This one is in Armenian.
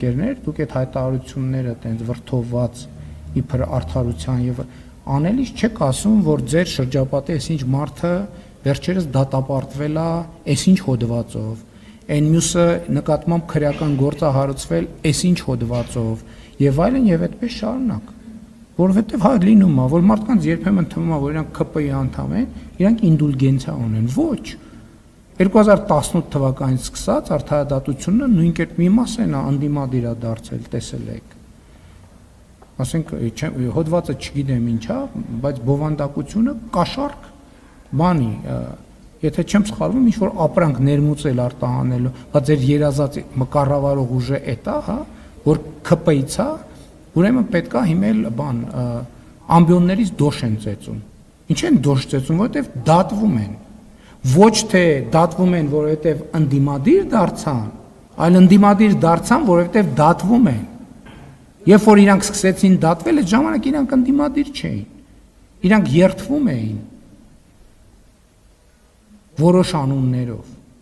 Դուք այդ հայտարարությունները տենց վրթովված իբր արդարության եւ անելիս չեք ասում, որ ձեր շրջապատի այսինչ մարդը վերջերս դատապարտվել է այսինչ հոդվածով, այն մյուսը նկատմամբ քրեական գործ է հարուցվել այսինչ հոդվածով եւ այլն եւ այդպես շարունակ, որովհետեւ հա լինում է, որ մարդկանց երբեմն թվում է, որ իրանք ԿՊ-ի անդամ են, իրանք ինդուլգենցիա ունեն, ոչ 2018 թվականից սկսած արդարադատությունը նույն կերպ մի մաս են անդիմադիր է դարձել, տեսել եք։ Ասենք հոդվածը չգիտեմ ինչա, բայց բովանդակությունը կաշառք բանի, եթե չեմ սխալվում, ինչ որ ապրանք ներմուծել արտահանելու, բայց ձեր երազած կառավարող ուժը էտա, հա, որ ԿՊ-ից է, ուրեմն պետքա հիմել բան ամբիոններից դոշ են ծեծում։ Ինչ են դոշ ծեծում, որովհետև դատվում են։ Ոչ թե դատվում են, որովհետև ընդդիմադիր դարձան, այլ ընդդիմադիր դարձան, որովհետև դատվում են։ Երբ որ իրանք սկսեցին դատվել, այդ ժամանակ իրանք ընդդիմադիր չէին։ Իրանք երդվում էին որոշ անուններով։